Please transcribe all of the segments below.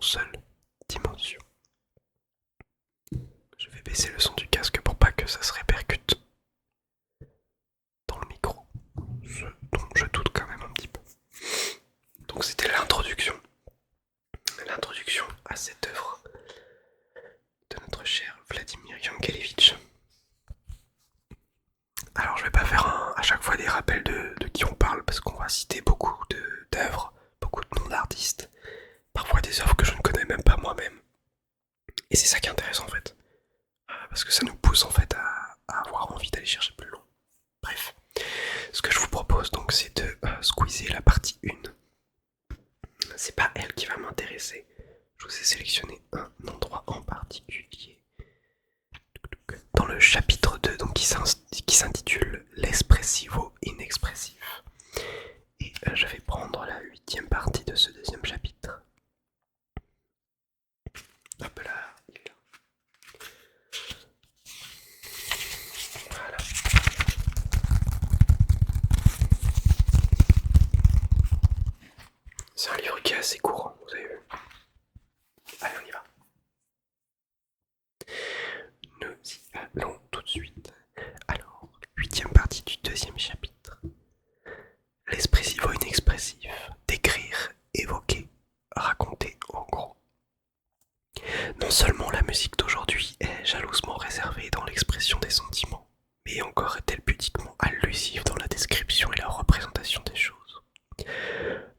seule dimension. Je vais baisser le son du casque pour pas que ça se répercute dans le micro, ce dont je doute quand même un petit peu. Donc c'était l'introduction à cette œuvre de notre cher Vladimir Yankelevitch. Alors je vais pas faire à chaque fois des rappels de qui on parle parce qu'on va citer beaucoup d'œuvres, beaucoup de noms d'artistes, parfois des œuvres que je ne connais même pas moi-même. Et c'est ça qui est intéressant en fait, parce que ça nous pousse en fait à avoir envie d'aller chercher plus loin. Bref, ce que je vous propose donc c'est de squeezer la partie 1. C'est pas elle qui va m'intéresser. Je vous ai sélectionné un endroit en particulier. Dans le chapitre 2, donc qui s'intitule L'espressivo inexpressif. Et je vais prendre la 8e partie de ce 2e chapitre. Hop là, il est là. Voilà. C'est un livre qui est assez courant, vous avez vu. Allez, on y va. Nous y allons tout de suite. Alors, 8e partie du 2e chapitre. L'espressivo inexpressif. Décrire, évoquer, raconter en gros. Non seulement la musique d'aujourd'hui est jalousement réservée dans l'expression des sentiments, mais encore est-elle pudiquement allusive dans la description et la représentation des choses.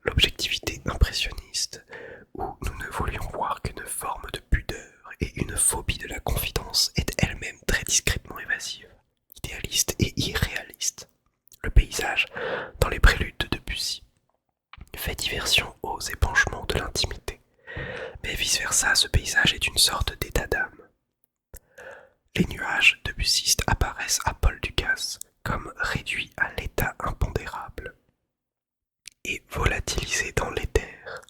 L'objectivité impressionniste, où nous ne voulions voir qu'une forme de pudeur et une phobie de la confidence, est elle-même très discrètement évasive, idéaliste et irréaliste. Le paysage, dans les préludes de Debussy, fait diversion aux épanchements de l'intimité, mais vice-versa, ce paysage est une sorte d'état d'âme. Les nuages debussistes apparaissent à Paul Dukas comme réduits à l'état impondérable et volatilisés dans l'éther.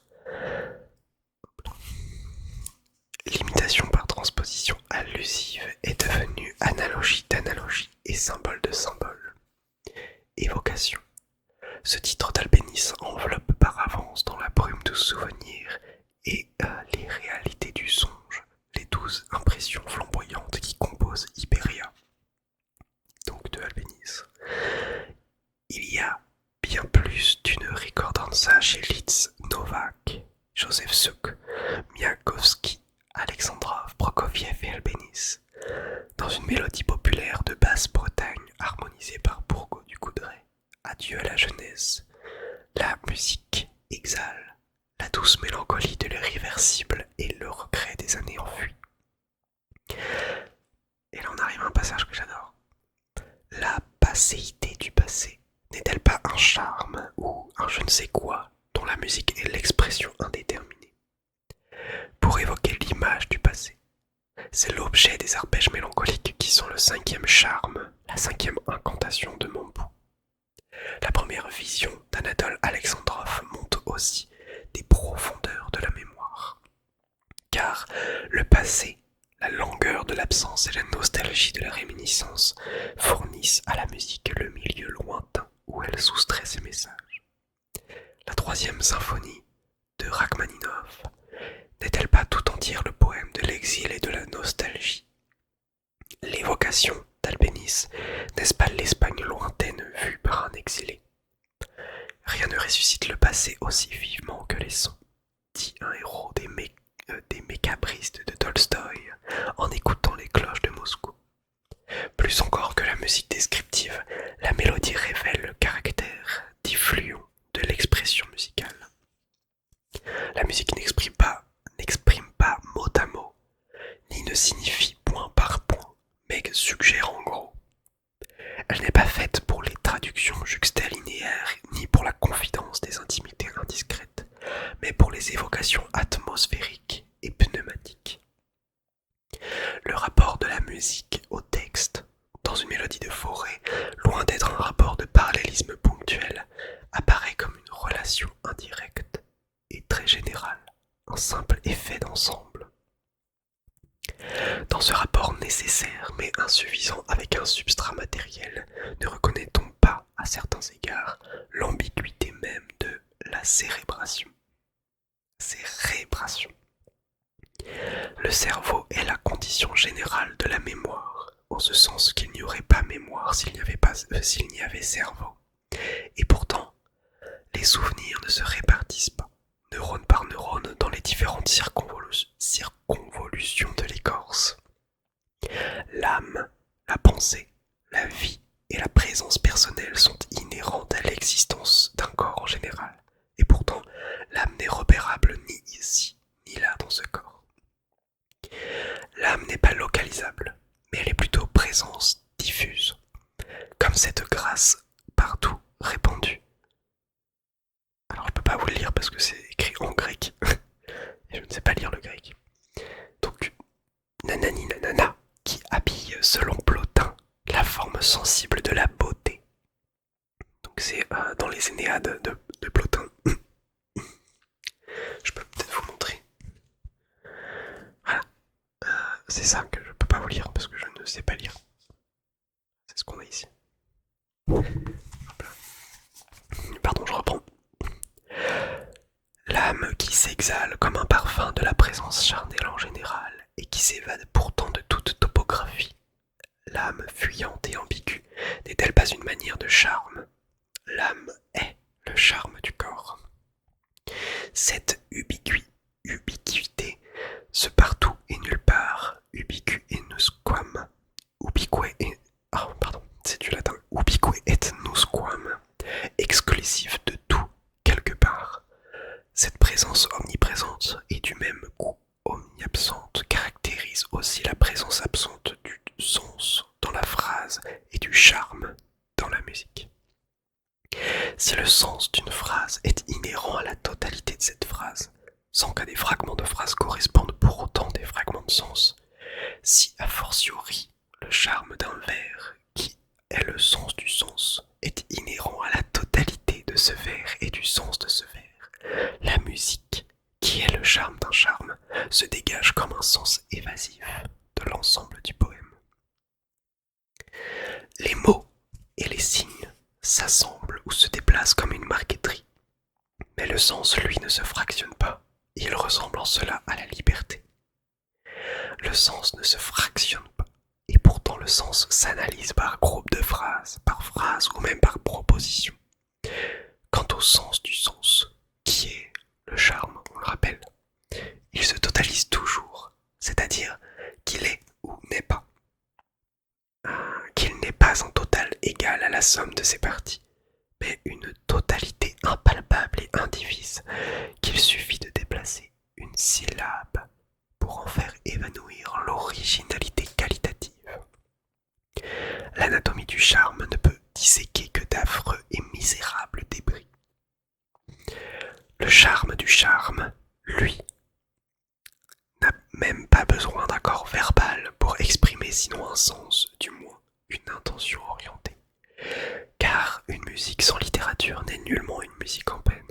L'imitation par transposition allusive est devenue analogie d'analogie et symbole de symbole. Évocation. Ce titre d'Albéniz enveloppe par avance dans la brume du souvenir et les réalités du songe, les 12 impressions flamboyantes qui composent Iberia, donc de Albéniz. Il y a bien plus d'une ricordanza chez Liszt, Novak, Joseph Suk, Miakovsky, Alexandrov, Prokofiev et Albéniz, dans une mélodie populaire de Basse-Bretagne harmonisée par Bourgault du Coudray. Adieu à la jeunesse. La musique exhale la douce mélancolie de l'irréversible et le regret des années enfuies. Et là on arrive à un passage que j'adore. La passéité du passé n'est-elle pas un charme ou un je ne sais quoi dont la musique est l'expression indéterminée? Pour évoquer l'image du passé, c'est l'objet des arpèges mélancoliques qui sont le 5e charme, la 5e incantation de Montbou. La première vision d'Anatole Alexandrov montre aussi des profondeurs de la mémoire. Car le passé, la langueur de l'absence et la nostalgie de la réminiscence fournissent à la musique le milieu lointain où elle soustrait ses messages. La 3e symphonie de Rachmaninov n'est-elle pas tout entière le poème de l'exil et de la nostalgie? L'évocation d'Albéniz, n'est-ce pas l'Espagne lointaine vue par un exilé? Rien ne ressuscite le passé aussi vivement que les sons, dit un héros des mécabristes de Tolstoï en écoutant les cloches de Moscou. Plus encore que la musique descriptive, la mélodie révèle le caractère diffluent de l'expression musicale. La musique n'exprime pas mot à mot, ni ne signifie point par point, mais suggère en gros. Elle n'est pas faite pour les traductions juxtalinéaires, ni pour la confidence des intimités indiscrètes, mais pour les évocations atmosphériques et pneumatiques. Le rapport de la musique au texte, dans une mélodie de forêt, loin d'être un rapport de parallélisme ponctuel, apparaît comme une relation indirecte et très générale, un simple effet d'ensemble. Dans ce rapport nécessaire mais insuffisant avec un substrat matériel, ne reconnaît-on pas, à certains égards, l'ambiguïté même de la cérébration? Cérébration. Le cerveau est la condition générale de la mémoire, en ce sens qu'il n'y aurait pas mémoire s'il n'y avait cerveau. Et pourtant, les souvenirs ne se répartissent pas, neurone par neurone, dans les différentes circonvolutions de l'écorce. L'âme, la pensée, la vie et la présence personnelle sont inhérentes à l'existence d'un corps en général. Et pourtant, l'âme n'est repérable ni ici, ni là dans ce corps. L'âme n'est pas localisable, mais elle est plutôt présence diffuse, comme cette grâce partout répandue. Alors je peux pas vous le lire parce que c'est écrit en grec, et je ne sais pas lire le grec. Donc, nanani nanana, qui habille selon Plotin la forme sensible de la beauté. Donc c'est dans les Énéades de Plotin. Je peux peut-être vous montrer. Voilà. C'est ça que je peux pas vous lire parce que je ne sais pas lire. C'est ce qu'on a ici. Pardon, je reprends. L'âme qui s'exhale comme un parfum de la présence charnelle en général et qui s'évade pourtant de toute topographie. L'âme fuyante et ambiguë n'est-elle pas une manière de charme? L'âme est le charme du corps. Cette ubiquité, ce partout et nulle part, ubique et nusquam, ubique et... Oh, pardon, c'est du latin. Ubique et nusquam, exclusif de tout, quelque part. Cette présence omniprésente et du même coup omniabsente caractérise aussi la présence absente du sens dans la phrase et du charme dans la musique. Si le sens d'une phrase est inhérent à la totalité de cette phrase, sans que des fragments de phrase correspondent pour autant des fragments de sens, si a fortiori le charme d'un vers, qui est le sens du sens, est inhérent à la totalité de ce vers et du sens de ce vers, la musique, qui est le charme d'un charme, se dégage comme un sens évasif de l'ensemble du poème. Les mots et les signes s'assemblent ou se déplacent comme une marqueterie, mais le sens, lui, ne se fractionne pas, et il ressemble en cela à la liberté. Le sens ne se fractionne pas, et pourtant le sens s'analyse par groupe de phrases, par phrase ou même par proposition. Quant au sens du sens, qui est le charme, on le rappelle, il se totalise toujours, c'est-à-dire qu'il est ou n'est pas. Qu'il n'est pas un total égal à la somme de ses parties, mais une totalité impalpable et indivise, qu'il suffit de déplacer une syllabe pour en faire évanouir l'originalité qualitative. L'anatomie du charme ne peut disséquer que d'affreux et misérables débris. Le charme du charme, lui, n'a même pas besoin d'un corps verbal pour exprimer sinon un sens, du moins une intention orientée. Car une musique sans littérature n'est nullement une musique en peine.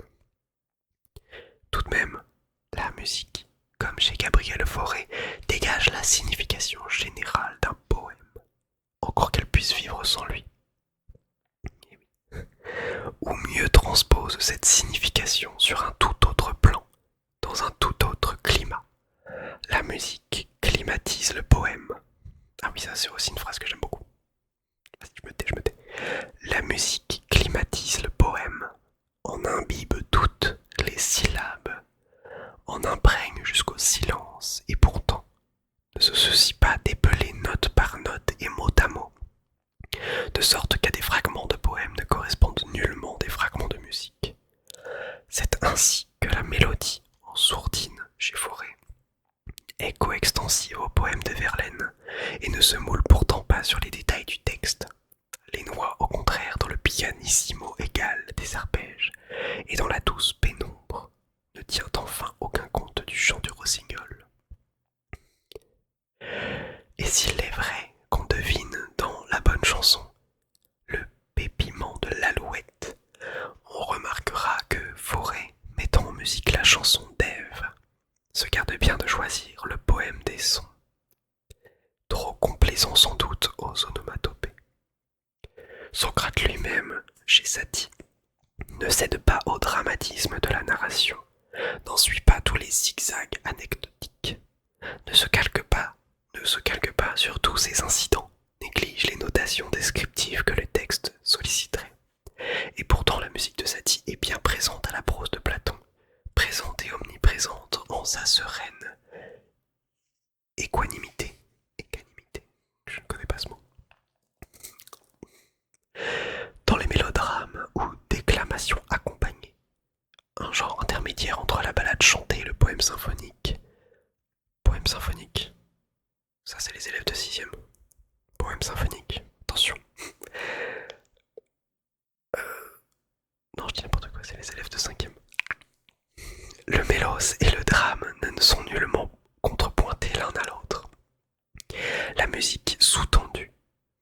Tout de même, la musique, comme chez Gabriel Fauré, dégage la signification générale d'un poème, encore qu'elle puisse vivre sans lui. Ou mieux transpose cette signification sur un tout autre plan, dans un tout autre climat. La musique climatise le poème. Ah oui, ça c'est aussi une phrase que j'aime beaucoup. Vas-y, je me tais. La musique climatise le poème, en imbibe toutes les syllabes, en imprègne jusqu'au silence, et pourtant ne se soucie pas d'épeler note par note et mot à mot, de sorte qu'à des fragments de poèmes ne correspondent nullement des fragments de musique. C'est ainsi que la mélodie, en sourdine chez Fauré, est coextensive au poème de Verlaine, et ne se moule pourtant pas sur les détails du texte. Les noix, au contraire, dans le pianissimo égal des arpèges, et dans la douce pénombre, ne tient enfin aucun compte du chant du rossignol. Et s'il est vrai qu'on devine dans la bonne chanson le pépiment de l'alouette, on remarquera que Fauré, mettant en musique la chanson d'Ève, se garde bien de choisir le poème des sons, trop complaisant sans doute aux onomatopées. Socrate lui-même, chez Satie, ne cède pas au dramatisme de la narration, n'en suit pas tous les zigzags anecdotiques. ne se calque pas sur tous ces incidents, néglige les notations descriptives que le texte solliciterait. Et pourtant la musique de Satie est bien présente à la prose de Platon, présente et omniprésente en sa sereine équanimité. Je ne connais pas ce mot. Dans les mélodrames ou déclamations accompagnées, un genre intermédiaire entre la ballade chantée et le poème symphonique. Poème symphonique, ça c'est les élèves de 6ème. Poème symphonique, attention. Non, je dis n'importe quoi, c'est les élèves de 5ème. Le mélos et le drame ne sont nullement contrepointés l'un à l'autre. La musique sous-tendue,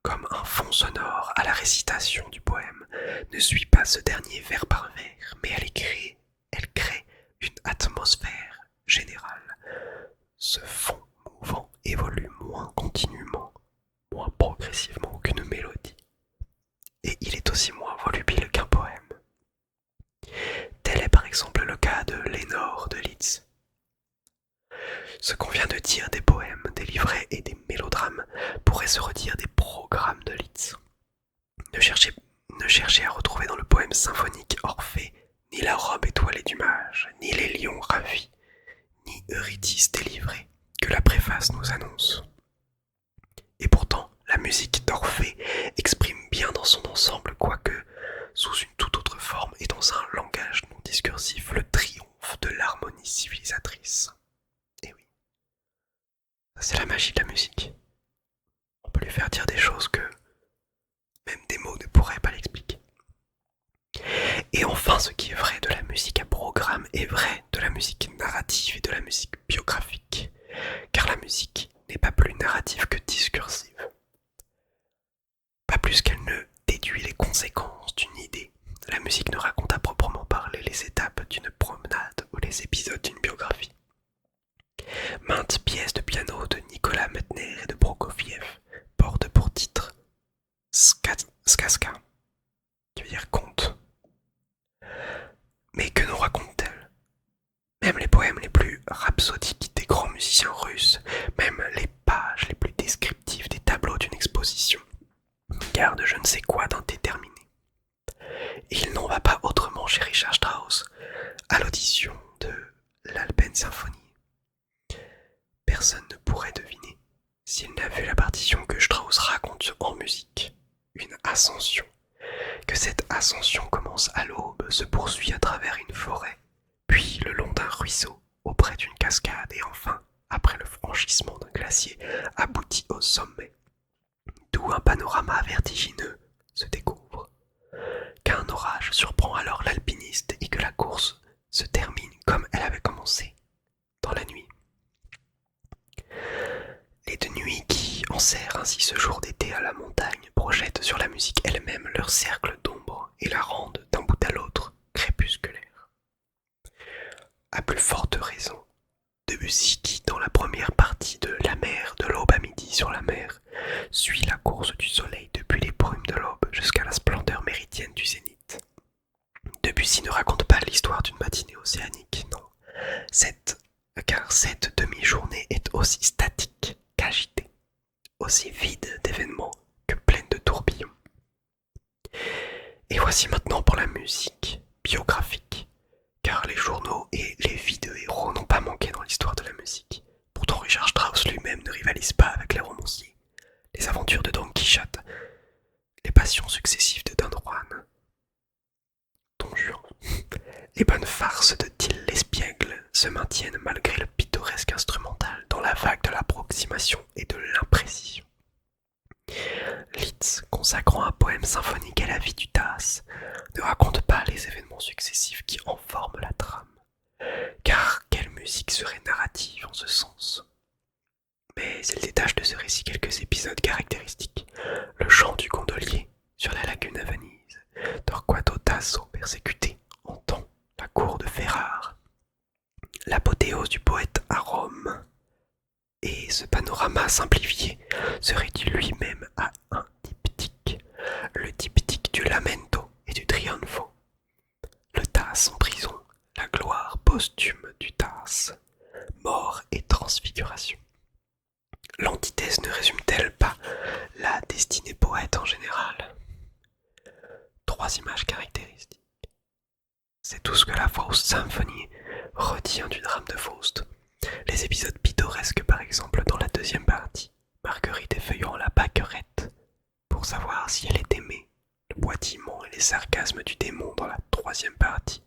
comme un fond sonore à la récitation du poème, ne suit pas ce dernier vers par vers, mais elle crée une atmosphère générale. Ce fond mouvant évolue moins continuellement, moins progressivement qu'une mélodie, et il est aussi moins volubile qu'un poème. Tel est par exemple le cas de Lénore de Liszt. Ce qu'on vient de dire des poèmes, des livrets et des mélodrames pourrait se redire des programmes de Liszt. Ne cherchez à retrouver dans le poème symphonique Orphée ni la robe étoilée du mage, ni les lions ravis, ni Eurydice délivrée, que la préface nous annonce. Et pourtant, la musique d'Orphée exprime bien dans son ensemble, quoique sous une toute autre forme et dans un langage non discursif, le triomphe de l'harmonie civilisatrice. Et oui, c'est la magie de la musique. On peut lui faire dire des choses que même des mots ne pourraient pas l'expliquer. Et enfin, ce qui est vrai de la musique à programme est vrai de la musique narrative et de la musique biographique, car la musique n'est pas plus narrative que discursive. Pas plus qu'elle ne déduit les conséquences d'une idée, la musique ne raconte à proprement parler les étapes d'une promenade ou les épisodes d'une biographie. Maintes pièces de piano de Nicolas Medtner et de Prokofiev portent pour titre Skaska, qui veut dire conte. Mais que nous racontent-elles? Même les poèmes les plus rhapsodiques des grands musiciens russes, même les pages les plus descriptives des tableaux d'une exposition, gardent je ne sais quoi d'indéterminé. Et il n'en va pas autrement chez Richard Strauss, à l'audition de l'Alpen Symphonie. Personne ne pourrait deviner, s'il n'a vu la partition que Strauss raconte en musique, une ascension, que cette ascension commence à l'aube, se poursuit à travers une forêt, puis le long d'un ruisseau, auprès d'une cascade, et enfin, après le franchissement d'un glacier, aboutit au sommet, d'où un panorama vertigineux se découvre, qu'un orage surprend alors l'alpiniste et que la course se termine comme elle avait commencé, dans la nuit. Les deux nuits qui enserrent ainsi ce jour d'été à la montagne projettent sur la musique elle-même leur cercle d'ombre et la rendent d'un bout à l'autre crépusculaire. À plus forte raison, Debussy qui, dans la première partie de La mer de l'aube à midi sur la mer, suit la course du soleil depuis les brumes de l'aube jusqu'à la splendeur méridienne du zénith. Debussy ne raconte pas l'histoire d'une matinée océanique, non, car cette demi-journée est aussi statique qu'agitée, aussi vide d'événements que pleine de tourbillons. Et voici maintenant pour la musique biographique, car les journaux et les vies de héros n'ont pas manqué dans l'histoire de la musique. Pourtant Richard Strauss lui-même ne rivalise pas avec les romanciers. Les aventures de Don Quichotte, les passions successives de Don Juan, Don Juan, les bonnes farces de Till l'Espiègle se maintiennent malgré le pittoresque instrumental dans la vague de l'approximation et de l'imprécision. Liszt, consacrant un poème symphonique à la vie du Tasse, ne raconte pas les événements successifs qui en forment la trame, car quelle musique serait narrative en ce sens? Mais il détache de ce récit quelques épisodes caractéristiques, le chant du gondolier sur la lagune à Venise, Torquato Tasso persécuté entend la cour de Ferrare, l'apothéose du poète à Rome, et ce panorama simplifié se réduit lui-même à un diptyque, le diptyque du Lamento et du Trionfo, le Tasse en prison, la gloire posthume du Tasse, mort et transfiguration. L'antithèse ne résume-t-elle pas la destinée poète en général? 3 images caractéristiques. C'est tout ce que la Faust symphonie retient du drame de Faust. Les épisodes pittoresques par exemple dans la deuxième partie, Marguerite effeuillant la pâquerette pour savoir si elle est aimée, le boitillement et les sarcasmes du démon dans la troisième partie.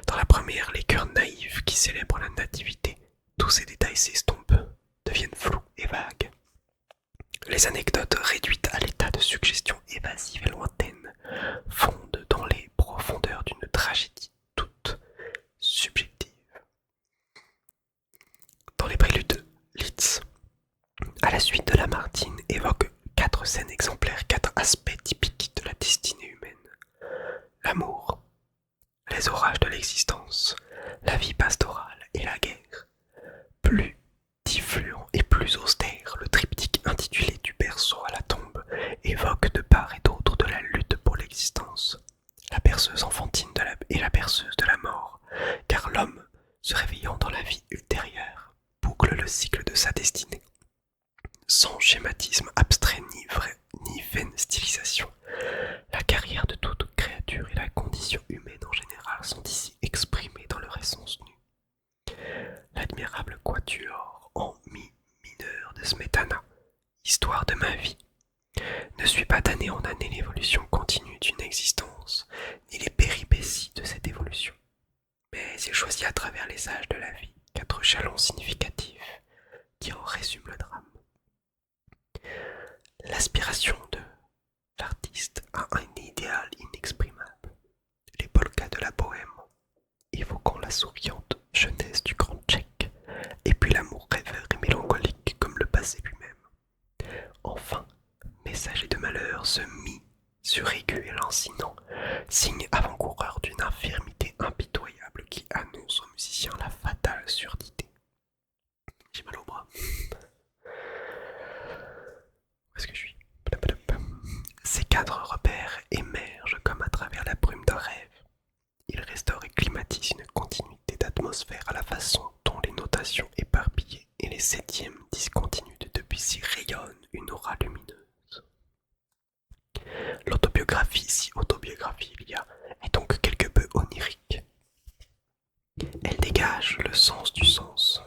Dans la première, les chœurs naïfs qui célèbrent la nativité, tous ces détails s'estompent, deviennent flous et vagues. Les anecdotes réduites à l'état de suggestion évasive et lointaine fondent dans les profondeurs d'une tragédie toute subjective. Dans les préludes, Liszt, à la suite de Lamartine, évoque 4 scènes exemplaires, 4 aspects typiques de la destinée humaine. L'amour, les orages de l'existence, la vie pastorale et la guerre. Plus diffluent et plus austère, le triptyque intitulé Du berceau à la tombe évoque de part et d'autre de la lutte pour l'existence, la berceuse enfantine et la berceuse de la mort, car l'homme, se réveillant dans la vie ultérieure, boucle le cycle de sa destinée. Sans schématisme abstrait ni vaine stylisation, la carrière de toute créature et la condition humaine en général sont ici exprimées dans leur essence nue. L'admirable quatuor en mi mineur de Smetana, Histoire de ma vie, ne suit pas d'année en année l'évolution continue d'une existence, ni les péripéties de cette évolution, mais il choisit à travers les âges de la vie 4 jalons significatifs qui en résument le drame. L'aspiration de l'artiste a un idéal inexprimable, les polkas de la bohème, évoquant la souriante jeunesse du grand tchèque, et puis l'amour rêveur et mélancolique comme le passé lui-même. Enfin, messager de malheur, ce mi suraigu et lancinant, signe avant-coureur d'une infirmité impitoyable qui annonce aux musiciens la fatale surdité. J'ai mal au bras. Où est-ce que je suis? Ces 4 repères émergent comme à travers la brume d'un rêve. Ils restaurent et climatisent une continuité d'atmosphère à la façon dont les notations éparpillées et les 7e discontinues de Debussy rayonnent une aura lumineuse. L'autobiographie, si autobiographie il y a, est donc quelque peu onirique. Elle dégage le sens du sens,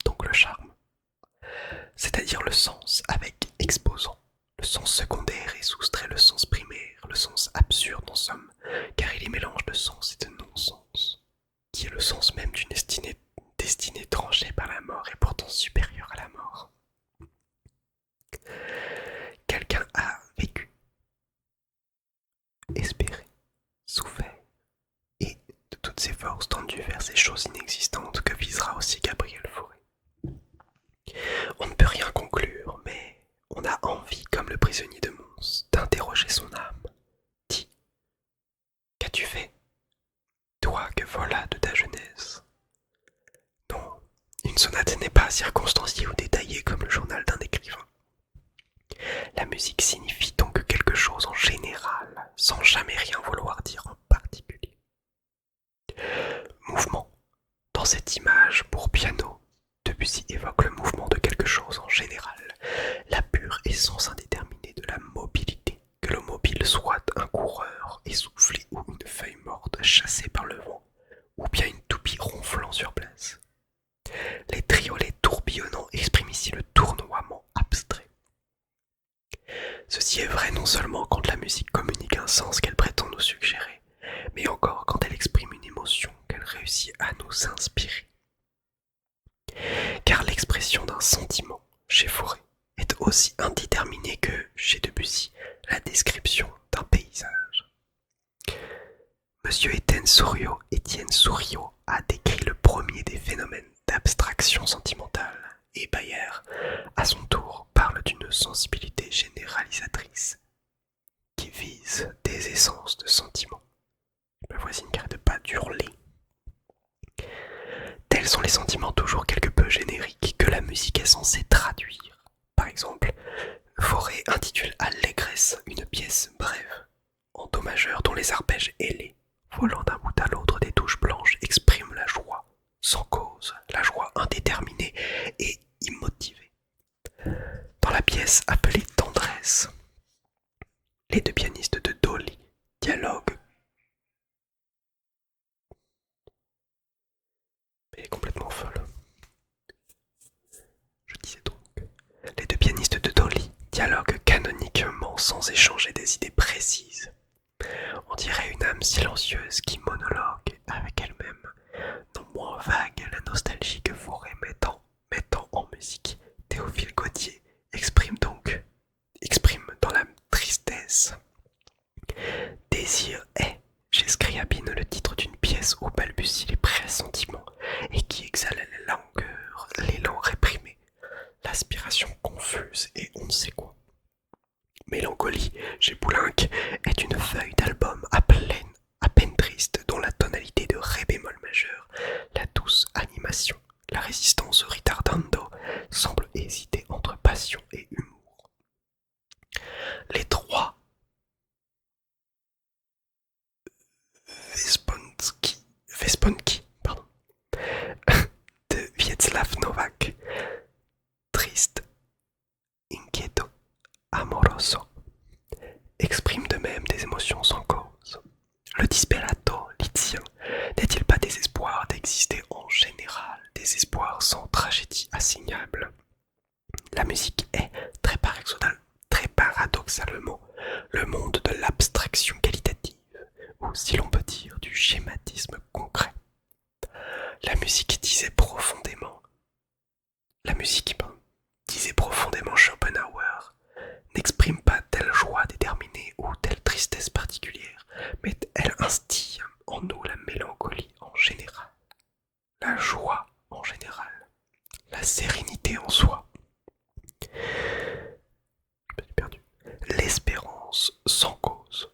donc le charme, c'est-à-dire le sens avec exposant, le sens secondaire et soustrait le sens primaire, le sens absurde en somme, car il est mélange de sens et de non-sens, qui est le sens même d'une destinée tranchée par la mort et pourtant supérieure à la mort. Quelqu'un a vécu, espéré, souffert, et de toutes ses forces tendues vers ces choses inexistantes que visera aussi Gabriel Fauré. On ne peut rien conclure, mais on a envie, comme le prisonnier de Mons, d'interroger son âme. Dis, qu'as-tu fait, toi que voilà de ta jeunesse? Non, une sonate n'est pas circonstanciée ou détaillée comme le journal d'un écrivain. La musique signifie donc quelque chose en général, sans jamais rien vouloir dire en particulier. Mouvement. Dans cette image pour piano, Debussy évoque le mouvement de quelque chose en général, la pure essence indéterminée de la mobilité, que le mobile soit un coureur essoufflé ou une feuille morte chassée par le vent, ou bien une toupie ronflant sur place. Les triolets tourbillonnants expriment ici le tournoiement abstrait. Ceci est vrai non seulement quand la musique communique un sens qu'elle prétend nous suggérer, mais encore quand elle exprime une émotion qu'elle réussit à nous inspirer. Car l'expression d'un sentiment, chez Fauré, est aussi indéterminée que, chez Debussy, la description d'un paysage. Monsieur Étienne Souriau a décrit le premier des phénomènes d'abstraction sentimentale, et Bayer, à son tour, parle d'une sensibilité généralisatrice qui vise des essences de sentiments. Ma voisine n'arrête pas d'hurler. Tels sont les sentiments toujours quelque peu génériques que la musique est censée traduire. Par exemple, Fauré intitule Allégresse une pièce brève, en do majeur dont les arpèges ailés, volant d'un bout à l'autre des touches blanches, expriment la joie, sans cause, la joie indéterminée et immotivée. pièce appelée Tendresse. Les deux pianistes de Dolly dialoguent. Elle est complètement folle. Je disais donc. Les deux pianistes de Dolly dialoguent canoniquement sans échanger des idées précises. On dirait une âme silencieuse qui monologue avec elle-même, non moins vague la nostalgique forêt mettant en musique. Théophile Gautier exprime dans la tristesse. Désir est, chez Scriabine, le titre d'une pièce où balbutient les pressentiments et qui exhale l'élan réprimé, l'aspiration confuse et on ne sait quoi. Mélancolie, chez Poulenc, est une feuille d'album à peine triste dont la tonalité de ré bémol majeur, la douce animation, la résistance ritardando semble hésiter entre passion et humour. Les trois Vesponki de Václav Novák, triste, inquieto, amoroso, exprime de même des émotions sans cause. Le disperato lydien n'est-il pas désespoir d'exister en général, désespoir sans tragédie assignable? La musique est, très paradoxalement, le monde de l'abstraction qualitative, ou si l'on peut dire du schématisme concret. La musique disait profondément Schopenhauer, n'exprime pas telle joie déterminée ou telle tristesse particulière, mais elle instille en nous la mélancolie en général, la joie en général, la sérénité en soi. L'espérance sans cause.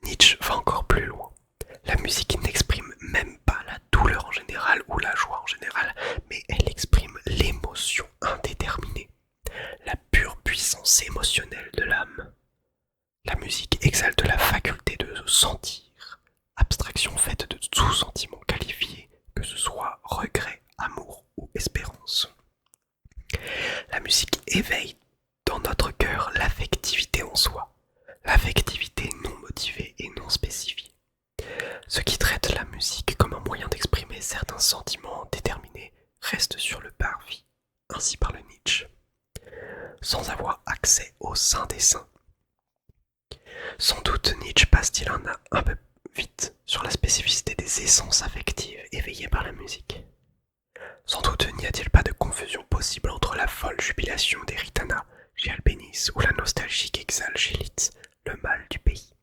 Nietzsche va encore plus loin. La musique n'exprime même pas la douleur en général ou la joie en général, mais elle exprime l'émotion indéterminée, la pure puissance émotionnelle de l'âme. La musique exalte la faculté de sentir, abstraction faite de tout sentiment qualifié, que ce soit regret, amour ou espérance. La musique éveille dans notre cœur l'affectivité en soi, l'affectivité non motivée et non spécifiée. Ce qui traite la musique comme un moyen d'exprimer certains sentiments déterminés reste sur le parvis, ainsi parle Nietzsche, sans avoir accès au sein des saints. Sans doute Nietzsche passe-t-il un peu vite sur la spécificité des essences affectives éveillées par la musique. Sans doute n'y a-t-il pas de confusion possible entre la folle jubilation des Ritana chez Albéniz ou la nostalgique exhale chez Litz, le mal du pays.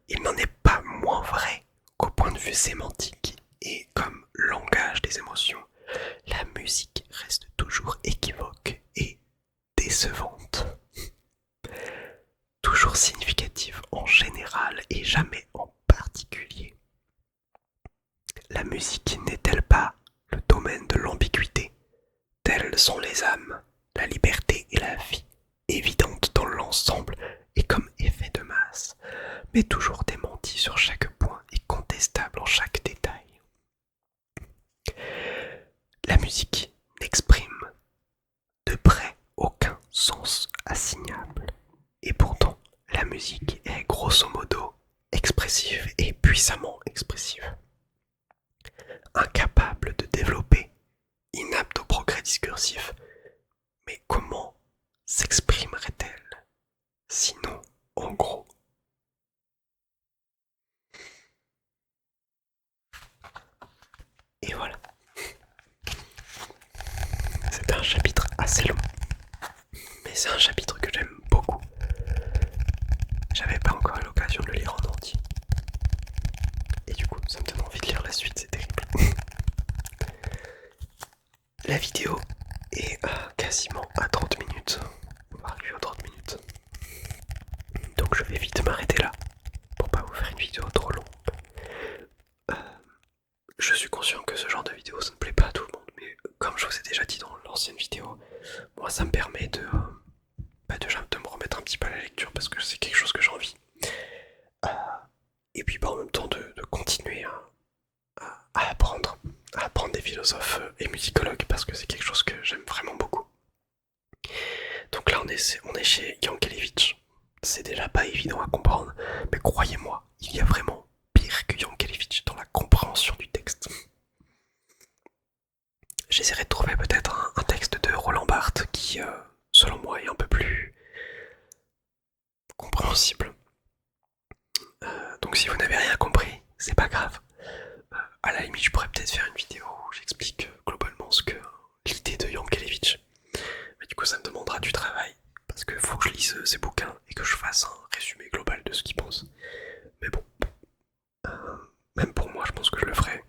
Il n'en est pas moins vrai qu'au point de vue sémantique et comme langage des émotions, la musique reste toujours équivoque et décevante. Toujours significative en général et jamais en particulier. La musique n'est-elle pas le domaine de l'ambiguïté? Telles sont les âmes, la liberté et la vie, évidentes dans l'ensemble et comme effet de masse, mais toujours démenties sur chaque point et contestables en chaque détail. La musique n'exprime de près aucun sens assignable, et pourtant la musique est grosso modo expressive et puissamment expressive. Incapable de développer, inapte au progrès discursif, mais comment s'exprimerait-elle sinon en gros? Et voilà. C'est un chapitre assez long, mais c'est un chapitre que j'aime beaucoup. J'avais pas encore eu l'occasion de le lire en entier. Et du coup, ça me donne envie de lire la suite, c'est terrible. La vidéo est quasiment à 30 minutes. On va arriver à 30 minutes. Donc je vais vite m'arrêter là, pour pas vous faire une vidéo trop longue. Je suis conscient que ce genre de vidéo, ça ne plaît pas à tout le monde, mais comme je vous ai déjà dit dans l'ancienne vidéo, moi ça me permet de me remettre un petit peu à la lecture parce que c'est quelque chose que j'ai envie. Et puis en même temps de continuer à apprendre des philosophes et musicologues parce que c'est quelque chose que j'aime vraiment beaucoup. on est chez Yankelevitch. C'est déjà pas évident à comprendre, mais croyez-moi, il y a vraiment pire que Yankelevitch dans la compréhension du texte. J'essaierai de trouver peut-être un texte de Roland Barthes qui, selon moi, est un peu plus compréhensible. Donc si vous n'avez rien compris, c'est pas grave. À la limite, je pourrais peut-être faire une vidéo où j'explique globalement ce que l'idée de Yankelevitch. Mais du coup, ça me demandera du travail parce qu'il faut que je lise ces bouquins et que je fasse un résumé global de ce qu'il pense. Mais bon, même pour moi, je pense que je le ferai.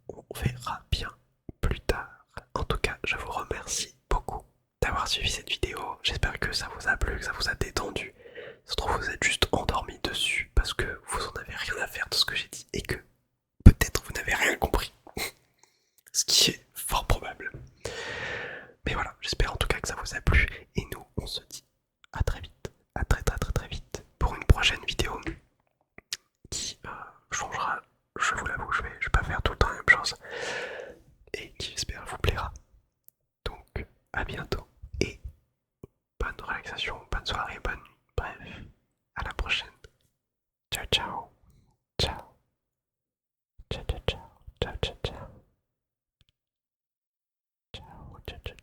On verra bien plus tard. En tout cas, je vous remercie beaucoup d'avoir suivi cette vidéo. J'espère que ça vous a plu, que ça vous a détendu. Ça se trouve, vous êtes juste endormi dessus parce que vous en avez rien à faire de ce que j'ai dit et que peut-être vous n'avez rien compris. Ce qui est fort probable. Mais voilà, j'espère en tout cas que ça vous a plu. Et nous, on se dit à très vite. À très très très très vite pour une prochaine vidéo qui changera. Je vous l'avoue, je vais pas faire tout le temps la même chose. Et qui j'espère vous plaira. Donc, à bientôt. Et bonne relaxation, bonne soirée, bonne nuit. Bref, à la prochaine. Ciao ciao. Ciao. Ciao ciao ciao. Ciao ciao ciao. Ciao ciao ciao.